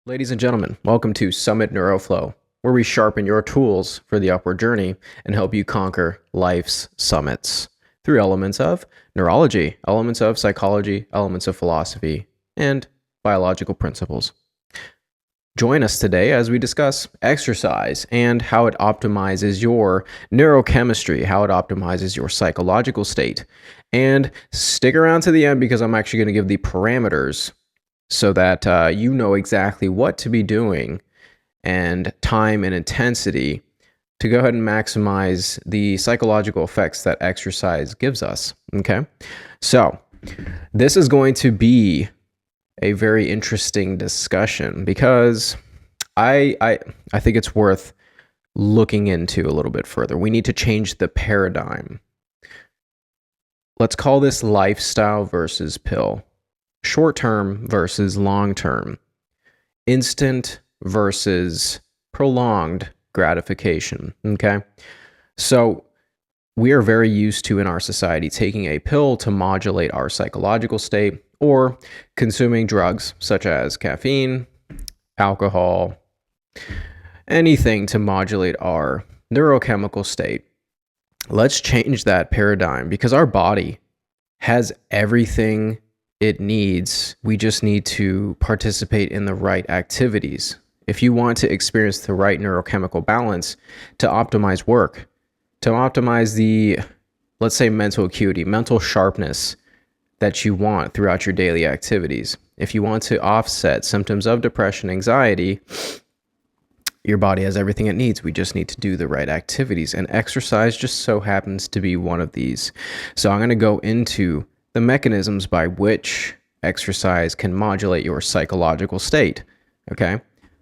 Ladies and gentlemen, welcome to Summit Neuroflow, where we sharpen your tools for the upward journey and help you conquer life's summits through elements of neurology, elements of psychology, elements of philosophy, and biological principles. Join us today as we discuss exercise and how it optimizes your neurochemistry, how it optimizes your psychological state. And stick around to the end because I'm actually going to give the parameters so that you know exactly what to be doing and time and intensity to go ahead and maximize the psychological effects that exercise gives us. Okay, so this is going to be a very interesting discussion because I think it's worth looking into a little bit further. We need to change the paradigm. Let's call this lifestyle versus pill. Short term versus long term, instant versus prolonged gratification. Okay. So we are very used to in our society taking a pill to modulate our psychological state or consuming drugs such as caffeine, alcohol, anything to modulate our neurochemical state. Let's change that paradigm because our body has everything it needs. We just need to participate in the right activities. If you want to experience the right neurochemical balance to optimize work, to optimize the, let's say, mental acuity, mental sharpness that you want throughout your daily activities, if you want to offset symptoms of depression, anxiety, your body has everything it needs. We just need to do the right activities. And exercise just so happens to be one of these. So I'm going to go into the mechanisms by which exercise can modulate your psychological state. Okay,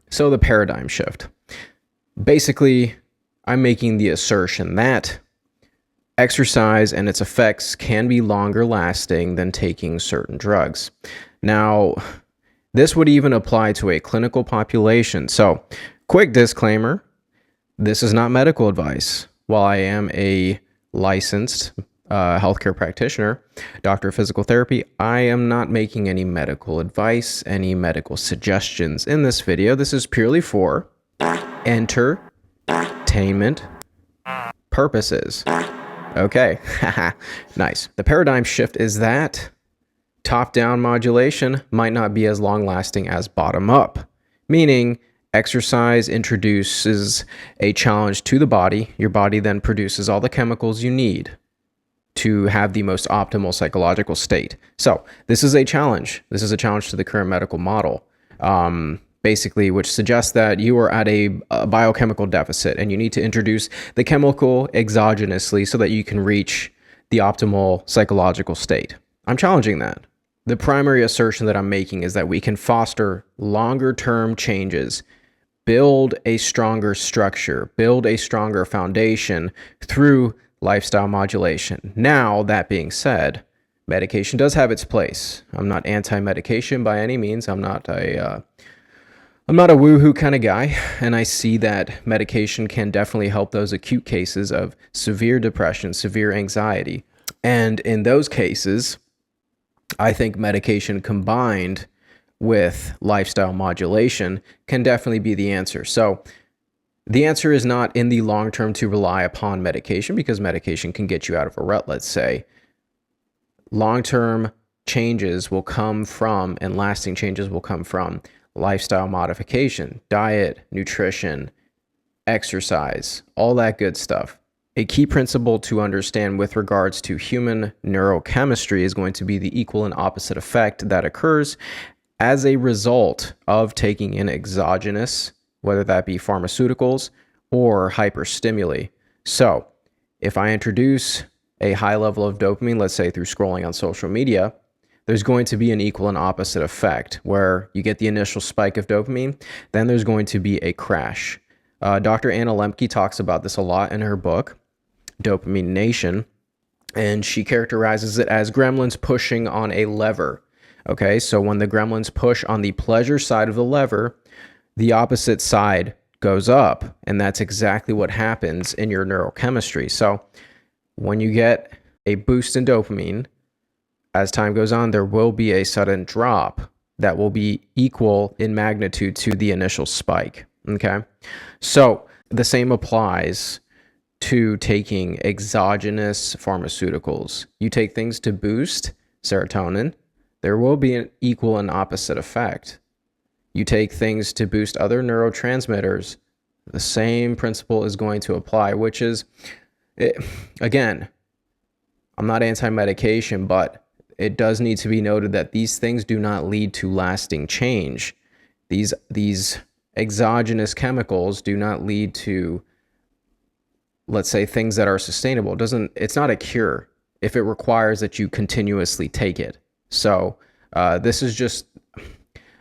so the paradigm shift. Basically, I'm making the assertion that exercise and its effects can be longer lasting than taking certain drugs. Now, this would even apply to a clinical population. So, quick disclaimer, this is not medical advice. While I am a licensed healthcare practitioner, doctor of physical therapy, I am not making any medical advice, any medical suggestions in this video. This is purely for entertainment purposes. Okay, nice. The paradigm shift is that top-down modulation might not be as long-lasting as bottom-up, meaning exercise introduces a challenge to the body. Your body then produces all the chemicals you need to have the most optimal psychological state. So this is a challenge. This is a challenge to the current medical model, basically, which suggests that you are at a biochemical deficit and you need to introduce the chemical exogenously so that you can reach the optimal psychological state. I'm challenging that. The primary assertion that I'm making is that we can foster longer-term changes, build a stronger structure, build a stronger foundation through lifestyle modulation. Now, that being said, medication does have its place. I'm not anti-medication by any means. I'm not a woohoo kind of guy, and I see that medication can definitely help those acute cases of severe depression, severe anxiety. And in those cases, I think medication combined with lifestyle modulation can definitely be the answer. So the answer is not in the long term to rely upon medication because medication can get you out of a rut, let's say. Long-term changes will come from, and lasting changes will come from, lifestyle modification, diet, nutrition, exercise, all that good stuff. A key principle to understand with regards to human neurochemistry is going to be the equal and opposite effect that occurs as a result of taking in exogenous, whether that be pharmaceuticals or hyperstimuli. So if I introduce a high level of dopamine, let's say through scrolling on social media, there's going to be an equal and opposite effect where you get the initial spike of dopamine, then there's going to be a crash. Dr. Anna Lembke talks about this a lot in her book, Dopamine Nation, and she characterizes it as gremlins pushing on a lever. Okay, so when the gremlins push on the pleasure side of the lever, the opposite side goes up, and that's exactly what happens in your neurochemistry. So when you get a boost in dopamine, as time goes on, there will be a sudden drop that will be equal in magnitude to the initial spike. Okay. So the same applies to taking exogenous pharmaceuticals. You take things to boost serotonin, there will be an equal and opposite effect. You take things to boost other neurotransmitters, the same principle is going to apply, which is, again, I'm not anti-medication, but it does need to be noted that these things do not lead to lasting change. These exogenous chemicals do not lead to, let's say, things that are sustainable. It's not a cure if it requires that you continuously take it. So this is just,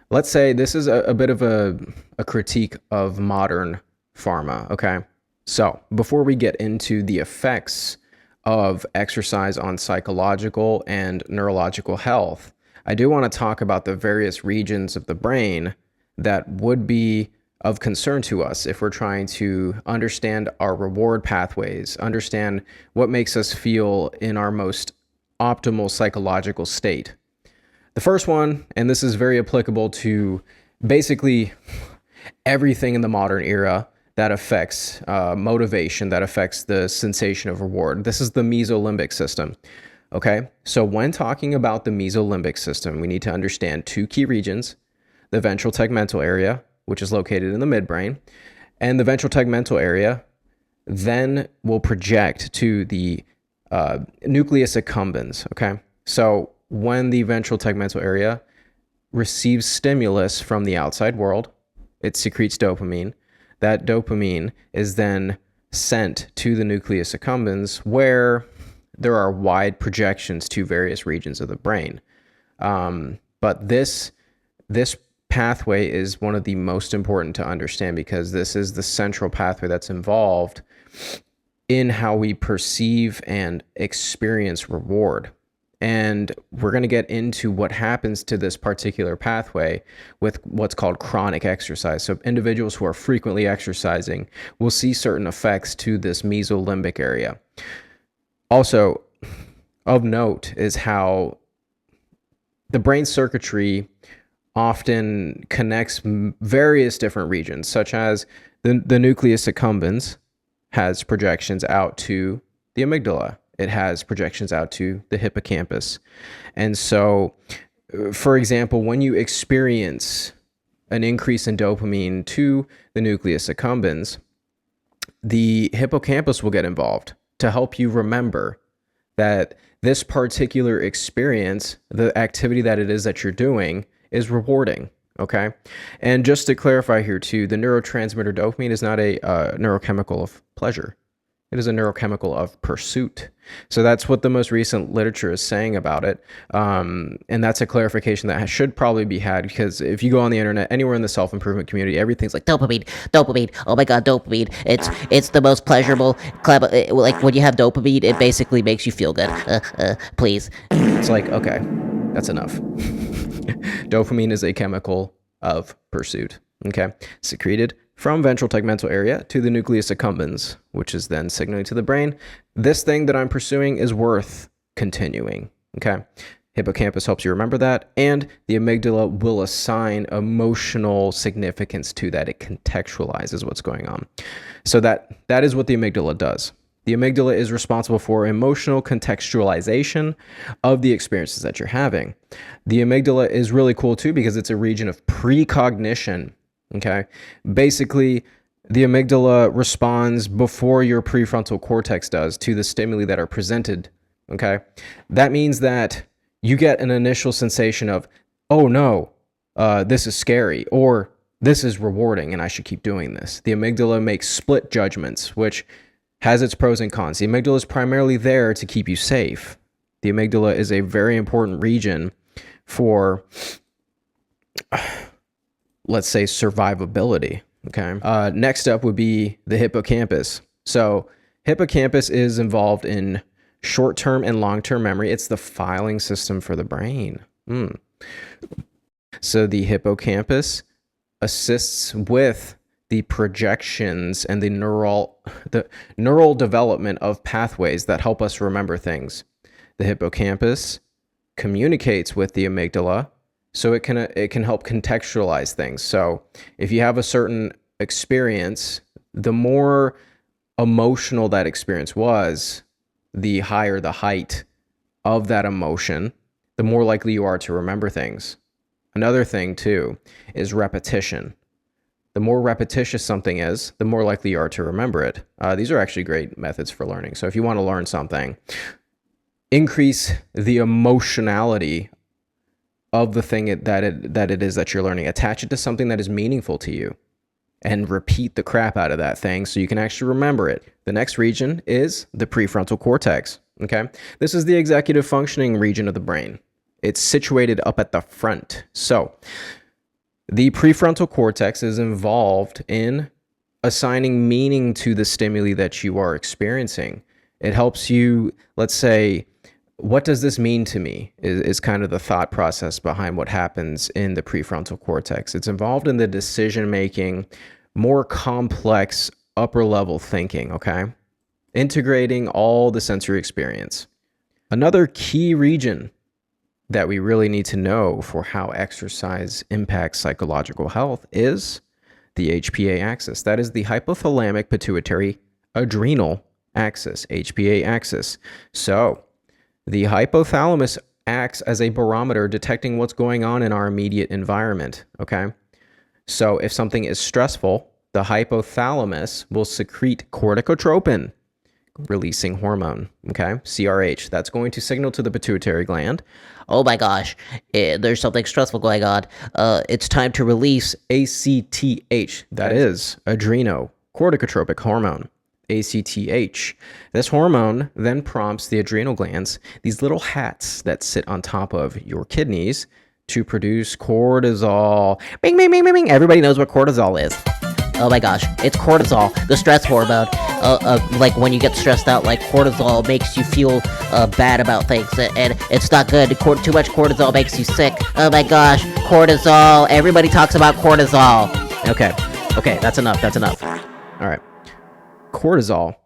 let's say this is a bit of a critique of modern pharma, okay? So before we get into the effects of exercise on psychological and neurological health, I do want to talk about the various regions of the brain that would be of concern to us if we're trying to understand our reward pathways, understand what makes us feel in our most optimal psychological state. The first one, and this is very applicable to basically everything in the modern era that affects motivation, that affects the sensation of reward. This is the mesolimbic system. Okay, so when talking about the mesolimbic system, we need to understand two key regions: the ventral tegmental area, which is located in the midbrain, and the ventral tegmental area then will project to the nucleus accumbens. Okay, so when the ventral tegmental area receives stimulus from the outside world, it secretes dopamine. That dopamine is then sent to the nucleus accumbens, where there are wide projections to various regions of the brain. But this pathway is one of the most important to understand, because this is the central pathway that's involved in how we perceive and experience reward. And we're going to get into what happens to this particular pathway with what's called chronic exercise. So individuals who are frequently exercising will see certain effects to this mesolimbic area. Also, of note is how the brain circuitry often connects various different regions, such as the nucleus accumbens has projections out to the amygdala. It has projections out to the hippocampus. And so, for example, when you experience an increase in dopamine to the nucleus accumbens, the hippocampus will get involved to help you remember that this particular experience, the activity that it is that you're doing, is rewarding. Okay. And just to clarify here too, the neurotransmitter dopamine is not a neurochemical of pleasure. It is a neurochemical of pursuit. So that's what the most recent literature is saying about it. And that's a clarification that should probably be had, because if you go on the internet, anywhere in the self-improvement community, everything's like Dopamine. Oh my god, dopamine. It's the most pleasurable. Like when you have dopamine, it basically makes you feel good. Please. It's like, okay, that's enough. Dopamine is a chemical of pursuit. Okay, secreted from ventral tegmental area to the nucleus accumbens, which is then signaling to the brain, this thing that I'm pursuing is worth continuing. Okay. Hippocampus helps you remember that, and the amygdala will assign emotional significance to that. It contextualizes what's going on. So that is what the amygdala does. The amygdala is responsible for emotional contextualization of the experiences that you're having. The amygdala is really cool too, because it's a region of precognition. Okay. Basically, the amygdala responds before your prefrontal cortex does to the stimuli that are presented. Okay. That means that you get an initial sensation of, oh no, this is scary, or this is rewarding and I should keep doing this. The amygdala makes split judgments, which has its pros and cons. The amygdala is primarily there to keep you safe. The amygdala is a very important region for, let's say, survivability. Okay. Next up would be the hippocampus. So hippocampus is involved in short-term and long-term memory. It's the filing system for the brain. So the hippocampus assists with the projections and the neural development of pathways that help us remember things. The hippocampus communicates with the amygdala So it can help contextualize things. So if you have a certain experience, the more emotional that experience was, the higher the height of that emotion, the more likely you are to remember things. Another thing too is repetition. The more repetitious something is, the more likely you are to remember it. These are actually great methods for learning. So if you want to learn something, increase the emotionality of the thing that it is that you're learning. Attach it to something that is meaningful to you and repeat the crap out of that thing so you can actually remember it. The next region is the prefrontal cortex. Okay, this is the executive functioning region of the brain. It's situated up at the front. So the prefrontal cortex is involved in assigning meaning to the stimuli that you are experiencing. It helps you, let's say, what does this mean to me is kind of the thought process behind what happens in the prefrontal cortex. It's involved in the decision making, more complex upper level thinking, okay? Integrating all the sensory experience. Another key region that we really need to know for how exercise impacts psychological health is the HPA axis. That is the hypothalamic pituitary adrenal axis, HPA axis. So the hypothalamus acts as a barometer detecting what's going on in our immediate environment, okay? So if something is stressful, the hypothalamus will secrete corticotropin, releasing hormone, okay? CRH. That's going to signal to the pituitary gland. Oh my gosh, there's something stressful going on. It's time to release ACTH. That is adrenocorticotropic hormone. ACTH. This hormone then prompts the adrenal glands, these little hats that sit on top of your kidneys, to produce cortisol. Bing, bing, bing, bing, bing. Everybody knows what cortisol is. Oh my gosh, it's cortisol, the stress hormone. Like when you get stressed out, like cortisol makes you feel bad about things, and it's not good. Too much cortisol makes you sick. Oh my gosh, cortisol. Everybody talks about cortisol. Okay, that's enough. All right. Cortisol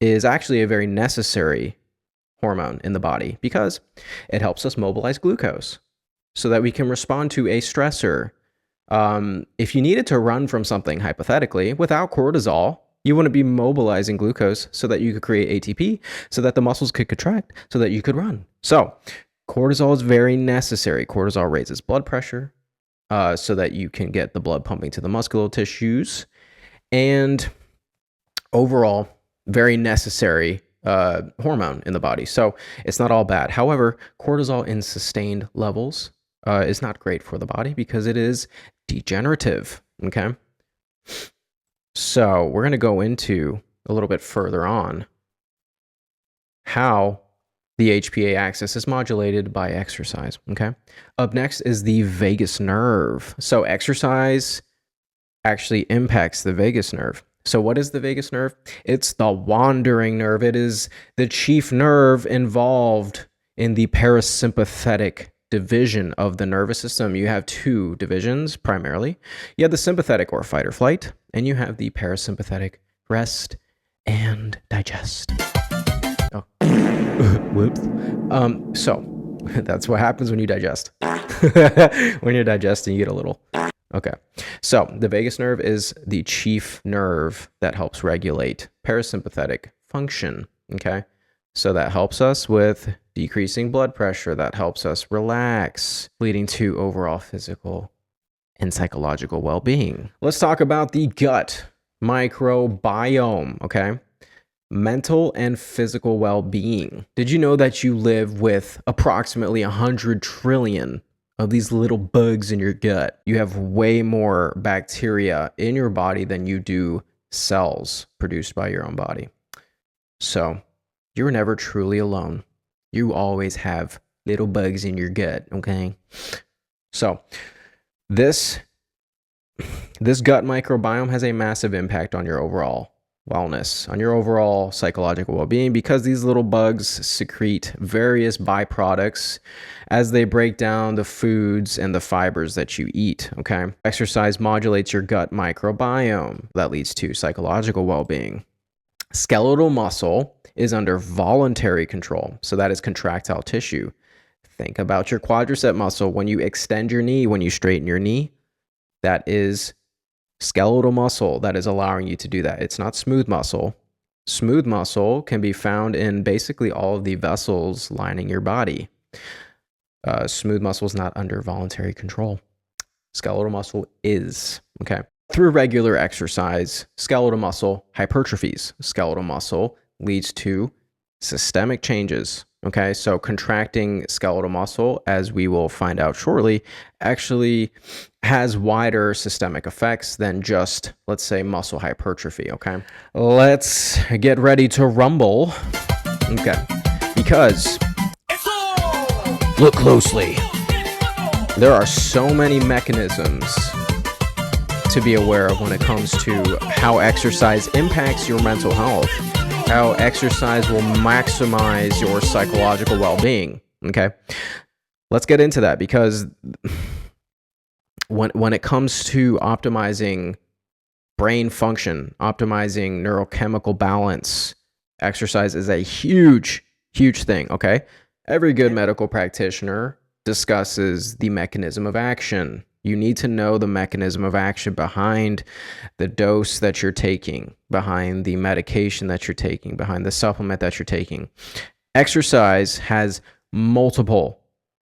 is actually a very necessary hormone in the body because it helps us mobilize glucose so that we can respond to a stressor. If you needed to run from something, hypothetically, without cortisol, you wouldn't be mobilizing glucose so that you could create ATP, so that the muscles could contract, so that you could run. So cortisol is very necessary. Cortisol raises blood pressure so that you can get the blood pumping to the muscular tissues. And overall, very necessary hormone in the body. So it's not all bad. However, cortisol in sustained levels is not great for the body because it is degenerative, okay? So we're going to go into a little bit further on how the HPA axis is modulated by exercise, okay? Up next is the vagus nerve. So exercise actually impacts the vagus nerve. So what is the vagus nerve? It's the wandering nerve. It is the chief nerve involved in the parasympathetic division of the nervous system. You have two divisions primarily. You have the sympathetic or fight or flight, and you have the parasympathetic rest and digest. Oh, whoops. So that's what happens when you digest. When you're digesting, you get a little. Okay. So the vagus nerve is the chief nerve that helps regulate parasympathetic function. Okay. So that helps us with decreasing blood pressure. That helps us relax, leading to overall physical and psychological well-being. Let's talk about the gut microbiome. Okay. Mental and physical well-being. Did you know that you live with approximately 100 trillion of these little bugs in your gut? You have way more bacteria in your body than you do cells produced by your own body. So you're never truly alone. You always have little bugs in your gut, okay? So this gut microbiome has a massive impact on your overall wellness, on your overall psychological well-being, because these little bugs secrete various byproducts as they break down the foods and the fibers that you eat, okay? Exercise modulates your gut microbiome. That leads to psychological well-being. Skeletal muscle is under voluntary control, so that is contractile tissue. Think about your quadricep muscle. When you extend your knee, when you straighten your knee, that is skeletal muscle that is allowing you to do that. It's not smooth muscle. Smooth muscle can be found in basically all of the vessels lining your body. Smooth muscle is not under voluntary control. Skeletal muscle is, okay? Through regular exercise, skeletal muscle hypertrophies. Skeletal muscle leads to systemic changes, okay? So contracting skeletal muscle, as we will find out shortly, actually has wider systemic effects than just, let's say, muscle hypertrophy, okay? Let's get ready to rumble, okay? Because, look closely, there are so many mechanisms to be aware of when it comes to how exercise impacts your mental health, how exercise will maximize your psychological well-being, okay? Let's get into that, because when it comes to optimizing brain function, optimizing neurochemical balance, exercise is a huge, huge thing, okay? Every good medical practitioner discusses the mechanism of action. You need to know the mechanism of action behind the dose that you're taking, behind the medication that you're taking, behind the supplement that you're taking. Exercise has multiple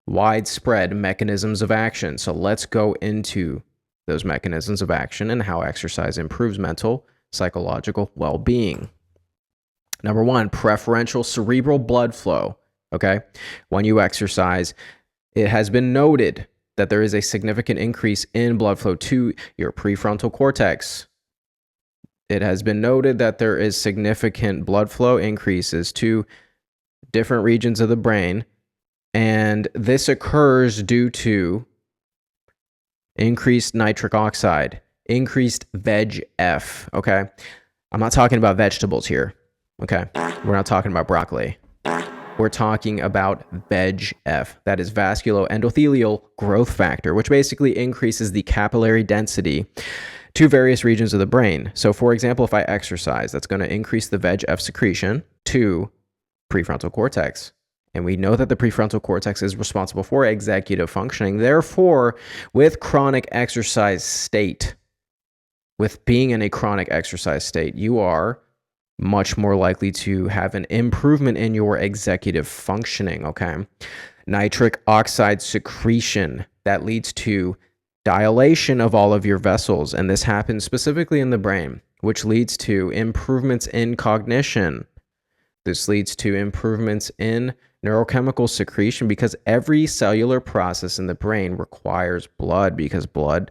widespread mechanisms of action. So let's go into those mechanisms of action and how exercise improves mental, psychological well-being. Number one, preferential cerebral blood flow. Okay. When you exercise, it has been noted that there is a significant increase in blood flow to your prefrontal cortex. It has been noted that there is significant blood flow increases to different regions of the brain, and this occurs due to increased nitric oxide, increased VEGF, okay? I'm not talking about vegetables here, okay? We're not talking about broccoli. We're talking about VEGF, that is vasculoendothelial growth factor, which basically increases the capillary density to various regions of the brain. So for example, if I exercise, that's going to increase the VEGF secretion to prefrontal cortex. And we know that the prefrontal cortex is responsible for executive functioning. Therefore, with chronic exercise state, with being in a chronic exercise state, you are much more likely to have an improvement in your executive functioning, okay? Nitric oxide secretion, that leads to dilation of all of your vessels, and this happens specifically in the brain, which leads to improvements in cognition. This leads to improvements in neurochemical secretion, because every cellular process in the brain requires blood, because blood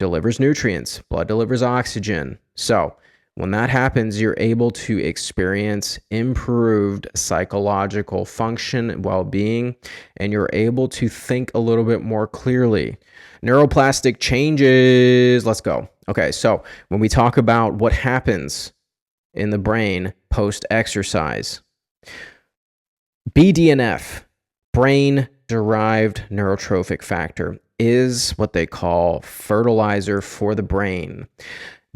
delivers nutrients, blood delivers oxygen. So when that happens, you're able to experience improved psychological function, well-being, and you're able to think a little bit more clearly. Neuroplastic changes, let's go. Okay, so when we talk about what happens in the brain post-exercise, BDNF, brain-derived neurotrophic factor, is what they call fertilizer for the brain.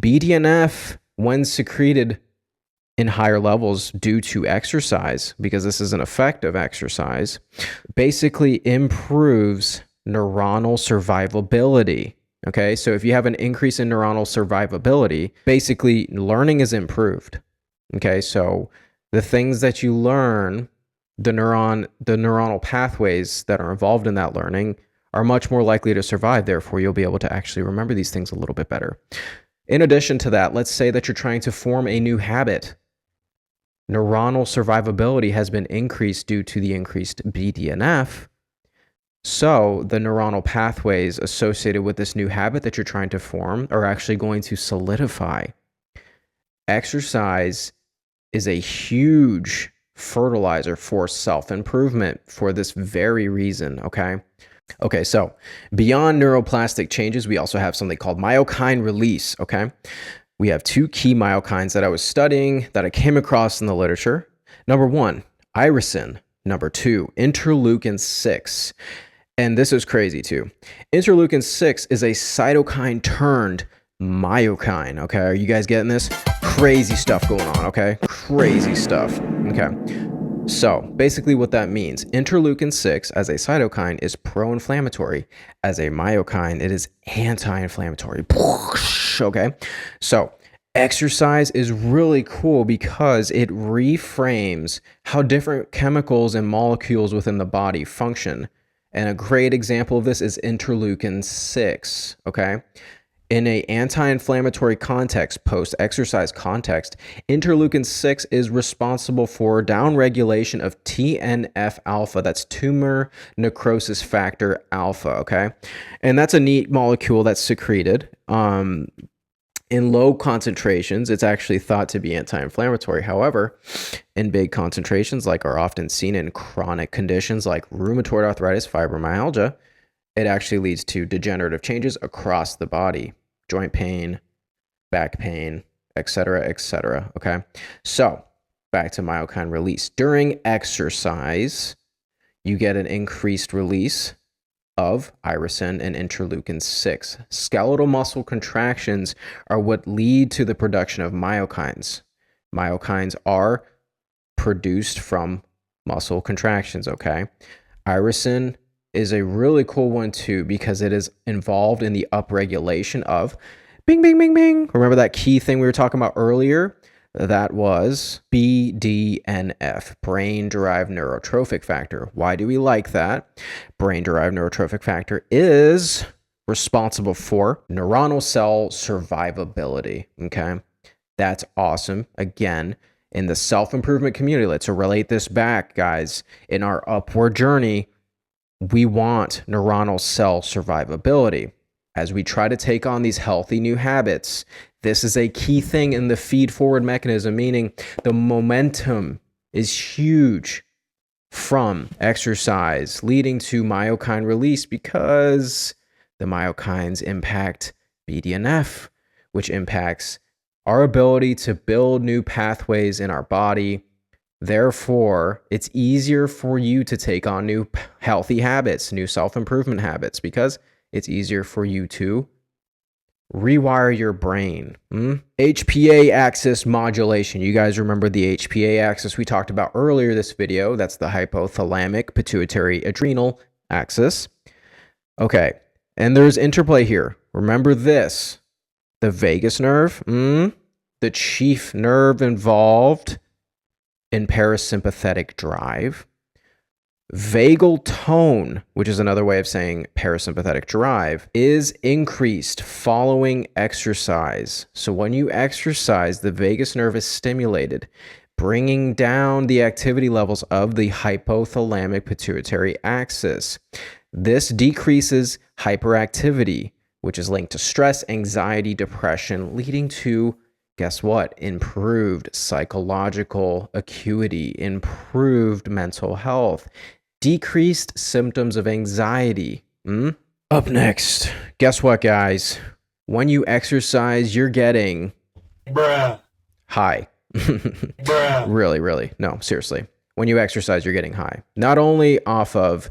BDNF, when secreted in higher levels due to exercise, because this is an effect of exercise, basically improves neuronal survivability. Okay, so if you have an increase in neuronal survivability, basically learning is improved. Okay, so the things that you learn, the neuronal pathways that are involved in that learning are much more likely to survive. Therefore, you'll be able to actually remember these things a little bit better. In addition to that, let's say that you're trying to form a new habit. Neuronal survivability has been increased due to the increased BDNF. So the neuronal pathways associated with this new habit that you're trying to form are actually going to solidify. Exercise is a huge fertilizer for self-improvement for this very reason, okay? Okay, so beyond neuroplastic changes, we also have something called myokine release, okay? We have two key myokines that I was studying that I came across in the literature. Number one, irisin. Number two, interleukin-6. And this is crazy too. Interleukin-6 is a cytokine turned myokine, okay? Are you guys getting this? Crazy stuff going on, okay? Crazy stuff, okay? So basically what that means, interleukin 6 as a cytokine is pro-inflammatory. As a myokine, it is anti-inflammatory. Okay, so exercise is really cool because it reframes how different chemicals and molecules within the body function. And a great example of this is interleukin 6, okay? In a anti-inflammatory context, post-exercise context, interleukin 6 is responsible for downregulation of TNF alpha. That's tumor necrosis factor alpha, okay? And that's a neat molecule that's secreted. In low concentrations, it's actually thought to be anti-inflammatory. However, in big concentrations, like are often seen in chronic conditions like rheumatoid arthritis, fibromyalgia, it actually leads to degenerative changes across the body, joint pain, back pain, etc., etc. Okay, so back to myokine release. During exercise, you get an increased release of irisin and interleukin 6. Skeletal muscle contractions are what lead to the production of myokines. Myokines are produced from muscle contractions, okay? Irisin is a really cool one too because it is involved in the upregulation of bing, bing, bing, bing. Remember that key thing we were talking about earlier? That was BDNF, brain-derived neurotrophic factor. Why do we like that? Brain-derived neurotrophic factor is responsible for neuronal cell survivability, okay? That's awesome. Again, in the self-improvement community, let's relate this back, guys. In our upward journey, we want neuronal cell survivability. As we try to take on these healthy new habits, this is a key thing in the feed-forward mechanism, meaning the momentum is huge from exercise, leading to myokine release because the myokines impact BDNF, which impacts our ability to build new pathways in our body. Therefore, it's easier for you to take on new healthy habits, new self-improvement habits, because it's easier for you to rewire your brain. HPA axis modulation. You guys remember the HPA axis we talked about earlier this video. That's the hypothalamic pituitary adrenal axis. Okay, and there's interplay here. Remember this. The vagus nerve, the chief nerve involved in parasympathetic drive. Vagal tone, which is another way of saying parasympathetic drive, is increased following exercise. So when you exercise, the vagus nerve is stimulated, bringing down the activity levels of the hypothalamic pituitary axis. This decreases hyperactivity, which is linked to stress, anxiety, depression, leading to, guess what? Improved psychological acuity, improved mental health, decreased symptoms of anxiety. Up next, guess what, guys? When you exercise, you're getting high. Really. No, seriously. When you exercise, you're getting high. Not only off of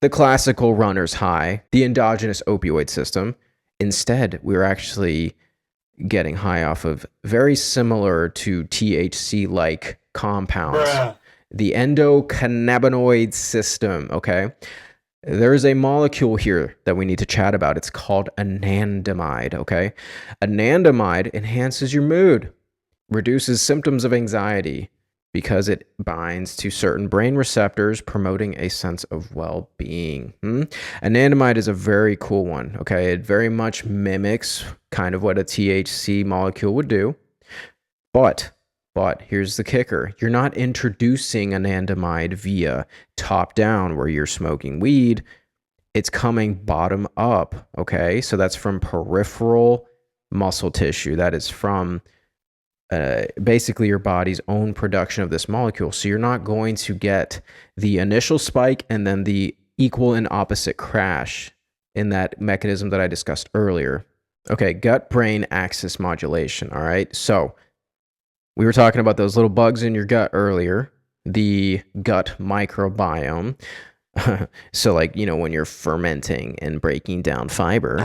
the classical runner's high, the endogenous opioid system. Instead, we're actually getting high off of very similar to THC-like compounds. The endocannabinoid system, okay? There's a molecule here that we need to chat about. It's called anandamide, okay? Anandamide enhances your mood, reduces symptoms of anxiety because it binds to certain brain receptors, promoting a sense of well-being. Anandamide is a very cool one, okay? It very much mimics kind of what a THC molecule would do, but here's the kicker. You're not introducing anandamide via top down where you're smoking weed. It's coming bottom up, okay? So that's from peripheral muscle tissue. That is from basically your body's own production of this molecule. So you're not going to get the initial spike and then the equal and opposite crash in that mechanism that I discussed earlier. Okay, gut-brain axis modulation, all right? So we were talking about those little bugs in your gut earlier, the gut microbiome. So like, when you're fermenting and breaking down fiber,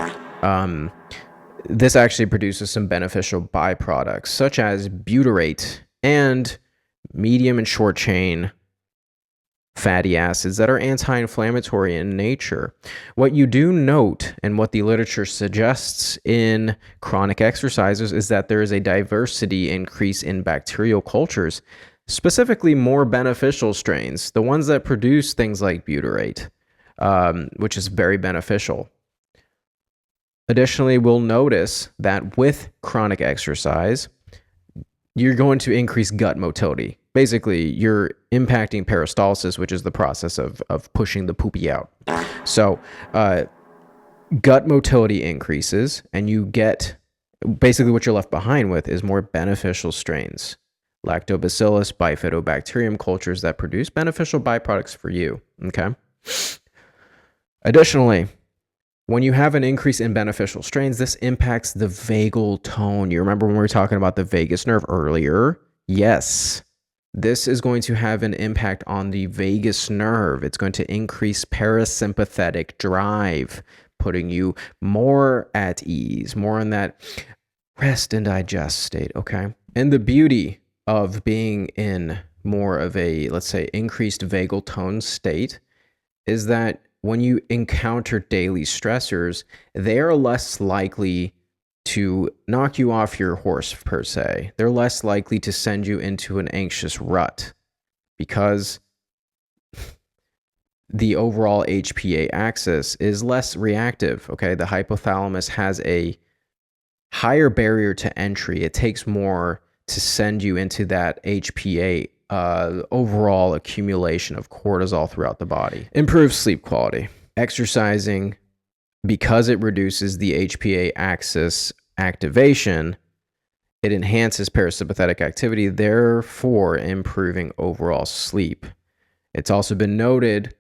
this actually produces some beneficial byproducts such as butyrate and medium and short chain fatty acids that are anti-inflammatory in nature. What you do note, and what the literature suggests in chronic exercises, is that there is a diversity increase in bacterial cultures, specifically more beneficial strains, the ones that produce things like butyrate, which is very beneficial. Additionally, we'll notice that with chronic exercise, you're going to increase gut motility. Basically, you're impacting peristalsis, which is the process of pushing the poopy out. So, gut motility increases, and you get basically what you're left behind with is more beneficial strains, lactobacillus, bifidobacterium cultures that produce beneficial byproducts for you. Okay. Additionally, when you have an increase in beneficial strains, this impacts the vagal tone. You remember when we were talking about the vagus nerve earlier? Yes. This is going to have an impact on the vagus nerve. It's going to increase parasympathetic drive, putting you more at ease, more in that rest and digest state, okay? And the beauty of being in more of a, let's say, increased vagal tone state is that when you encounter daily stressors, they are less likely to knock you off your horse, per se. They're less likely to send you into an anxious rut because the overall HPA axis is less reactive, okay? The hypothalamus has a higher barrier to entry. It takes more to send you into that HPA overall accumulation of cortisol throughout the body. Improves sleep quality. Exercising, because it reduces the HPA axis activation, it enhances parasympathetic activity, therefore improving overall sleep. It's also been noted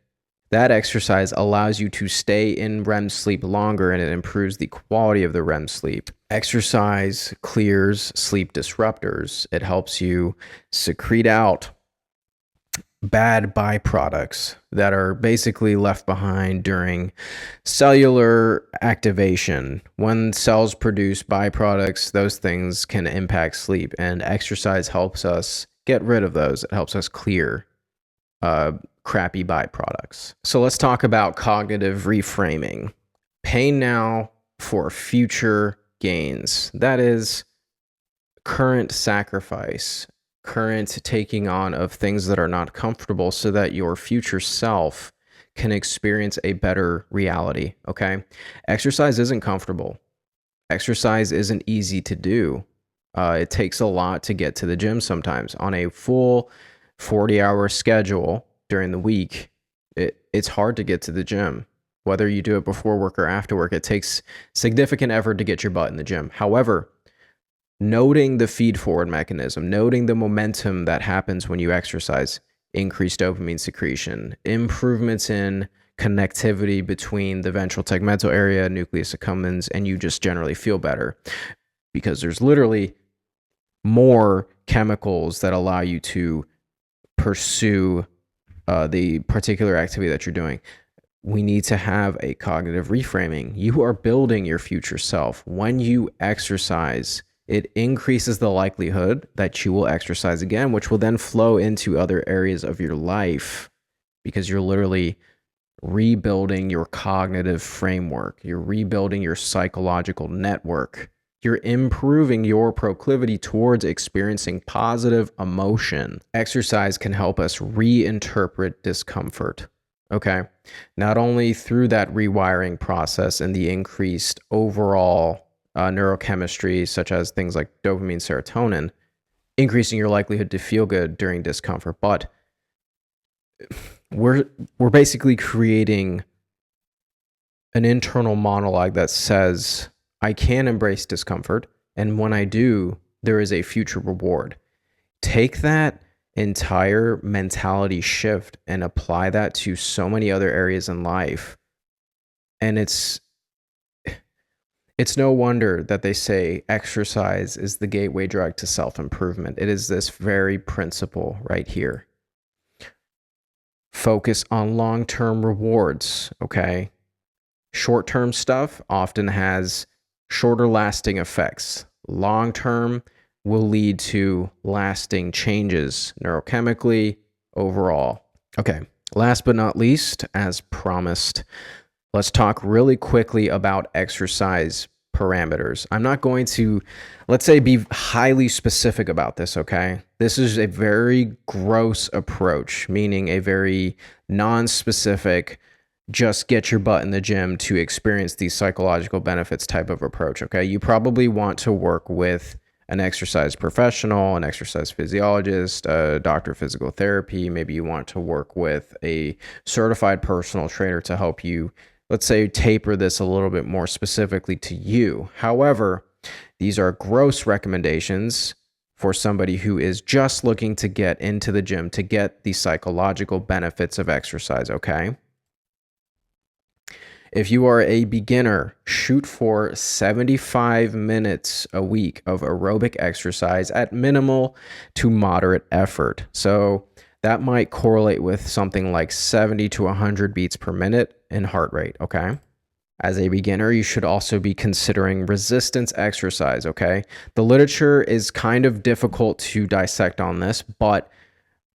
that exercise allows you to stay in REM sleep longer, and it improves the quality of the REM sleep. Exercise clears sleep disruptors. It helps you secrete out bad byproducts that are basically left behind during cellular activation. When cells produce byproducts, those things can impact sleep, and exercise helps us get rid of those. It helps us clear crappy byproducts. So let's talk about cognitive reframing. Pain now for future gains. That is current sacrifice, current taking on of things that are not comfortable so that your future self can experience a better reality, okay? Exercise isn't comfortable. Exercise isn't easy to do. It takes a lot to get to the gym sometimes. On a full 40-hour schedule during the week, it's hard to get to the gym. Whether you do it before work or after work, it takes significant effort to get your butt in the gym. However, noting the feed-forward mechanism, noting the momentum that happens when you exercise, increased dopamine secretion, improvements in connectivity between the ventral tegmental area, nucleus accumbens, and you just generally feel better because there's literally more chemicals that allow you to pursue the particular activity that you're doing. We need to have a cognitive reframing. You are building your future self. When you exercise, it increases the likelihood that you will exercise again, which will then flow into other areas of your life because you're literally rebuilding your cognitive framework. You're rebuilding your psychological network. You're improving your proclivity towards experiencing positive emotion. Exercise can help us reinterpret discomfort, okay? Not only through that rewiring process and the increased overall neurochemistry, such as things like dopamine, serotonin, increasing your likelihood to feel good during discomfort, but we're basically creating an internal monologue that says, I can embrace discomfort, and when I do, there is a future reward. Take that entire mentality shift and apply that to so many other areas in life, and it's no wonder that they say exercise is the gateway drug to self-improvement. It is this very principle right here. Focus on long-term rewards, okay? Short-term stuff often has shorter lasting effects. Long-term will lead to lasting changes neurochemically overall. Okay, Last but not least, as promised, let's talk really quickly about exercise parameters. I'm not going to, let's say, be highly specific about this, okay? This is a very gross approach, meaning a very non-specific, just get your butt in the gym to experience these psychological benefits type of approach, okay? You probably want to work with an exercise professional, an exercise physiologist, a doctor of physical therapy. Maybe you want to work with a certified personal trainer to help you, let's say, taper this a little bit more specifically to you. However, these are gross recommendations for somebody who is just looking to get into the gym to get the psychological benefits of exercise, okay? If you are a beginner, shoot for 75 minutes a week of aerobic exercise at minimal to moderate effort. So that might correlate with something like 70 to 100 beats per minute in heart rate, okay? As a beginner, you should also be considering resistance exercise, okay? The literature is kind of difficult to dissect on this, but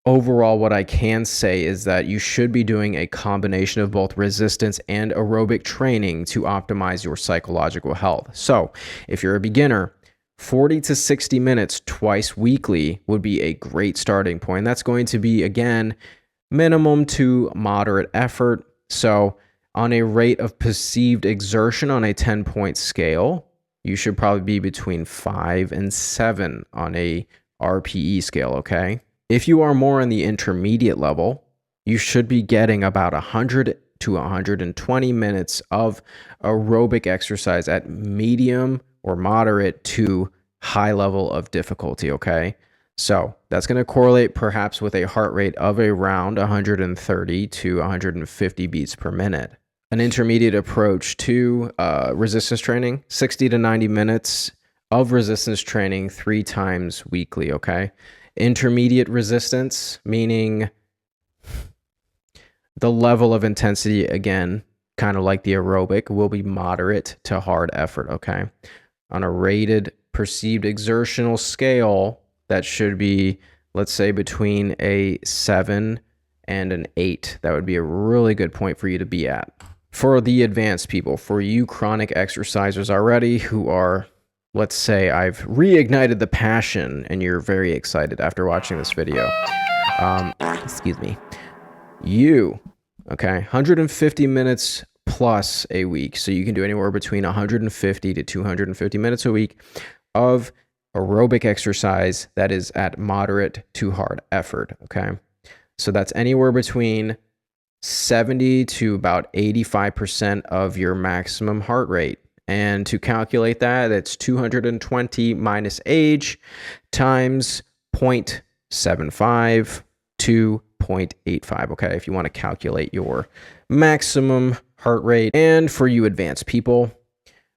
overall, what I can say is that you should be doing a combination of both resistance and aerobic training to optimize your psychological health. So if you're a beginner, 40 to 60 minutes twice weekly would be a great starting point. That's going to be, again, minimum to moderate effort. So on a rate of perceived exertion on a 10-point scale, you should probably be between 5 and 7 on a RPE scale, okay? If you are more on the intermediate level, you should be getting about 100 to 120 minutes of aerobic exercise at medium or moderate to high level of difficulty, okay? So that's going to correlate perhaps with a heart rate of around 130 to 150 beats per minute. An intermediate approach to resistance training, 60 to 90 minutes of resistance training 3 times weekly, okay? Intermediate resistance, meaning the level of intensity, again, kind of like the aerobic, will be moderate to hard effort, okay? On a rated perceived exertional scale, that should be, let's say, between a 7 and an 8. That would be a really good point for you to be at. For the advanced people, for you chronic exercisers already who are, let's say I've reignited the passion and you're very excited after watching this video. Excuse me. Okay, 150 minutes plus a week. So you can do anywhere between 150 to 250 minutes a week of aerobic exercise that is at moderate to hard effort, okay? So that's anywhere between 70 to about 85% of your maximum heart rate. And to calculate that, it's 220 minus age times 0.75 to 0.85, okay, if you want to calculate your maximum heart rate. And for you advanced people,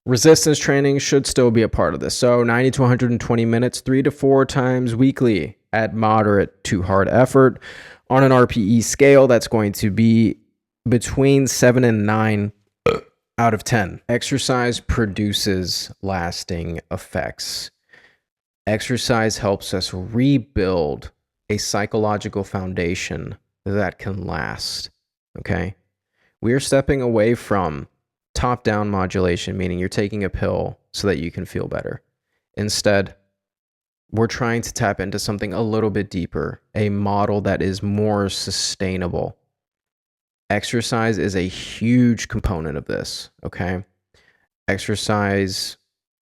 resistance training should still be a part of this. So 90 to 120 minutes, 3 to 4 times weekly at moderate to hard effort. On an RPE scale, that's going to be between 7 and 9 out of 10. Exercise produces lasting effects. Exercise helps us rebuild a psychological foundation that can last, okay? We are stepping away from top-down modulation, meaning you're taking a pill so that you can feel better. Instead, we're trying to tap into something a little bit deeper, a model that is more sustainable. Exercise is a huge component of this, okay? Exercise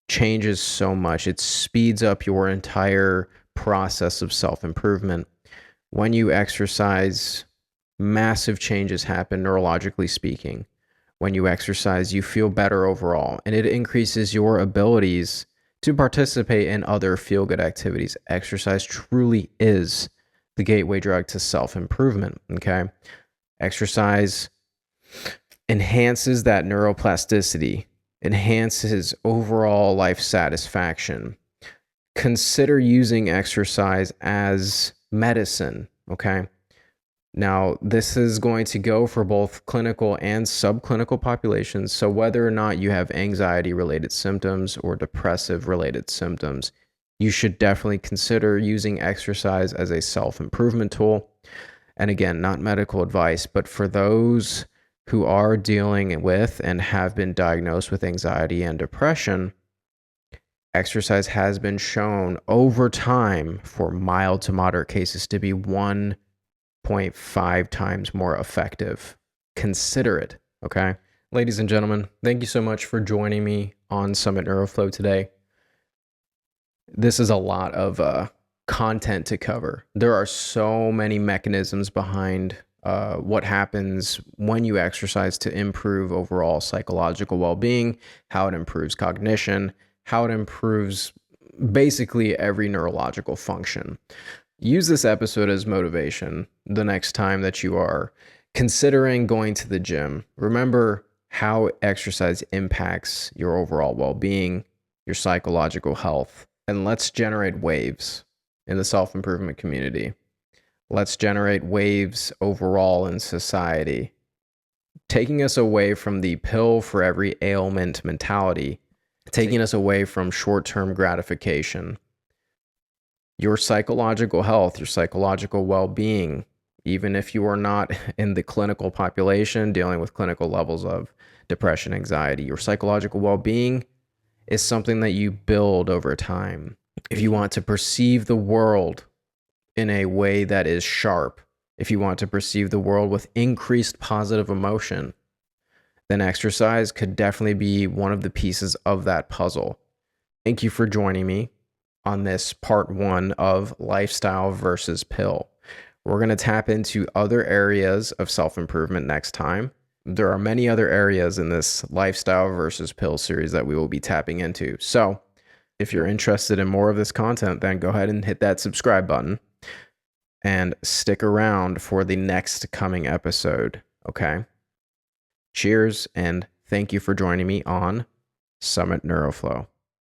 changes so much. It speeds up your entire process of self-improvement. When you exercise, massive changes happen, neurologically speaking. When you exercise, you feel better overall, and it increases your abilities to participate in other feel-good activities. Exercise truly is the gateway drug to self-improvement, okay? Exercise enhances that neuroplasticity, enhances overall life satisfaction. Consider using exercise as medicine, okay? Now, this is going to go for both clinical and subclinical populations. So whether or not you have anxiety-related symptoms or depressive-related symptoms, you should definitely consider using exercise as a self-improvement tool. And again, not medical advice, but for those who are dealing with and have been diagnosed with anxiety and depression, exercise has been shown over time for mild to moderate cases to be 1.5 times more effective. Consider it, okay? Ladies and gentlemen, thank you so much for joining me on Summit Neuroflow today. This is a lot of content to cover. There are so many mechanisms behind what happens when you exercise to improve overall psychological well-being, how it improves cognition, how it improves basically every neurological function. Use this episode as motivation the next time that you are considering going to the gym. Remember how exercise impacts your overall well-being, your psychological health, and let's generate waves in the self-improvement community. Let's generate waves overall in society, taking us away from the pill for every ailment mentality, taking us away from short-term gratification. Your psychological health, your psychological well-being, even if you are not in the clinical population dealing with clinical levels of depression, anxiety, your psychological well-being is something that you build over time. If you want to perceive the world in a way that is sharp, if you want to perceive the world with increased positive emotion, then exercise could definitely be one of the pieces of that puzzle. Thank you for joining me on this part 1 of lifestyle versus pill. We're going to tap into other areas of self-improvement next time. There are many other areas in this lifestyle versus pill series that we will be tapping into. So if you're interested in more of this content, then go ahead and hit that subscribe button and stick around for the next coming episode, okay? Cheers, and thank you for joining me on Summit Neuroflow.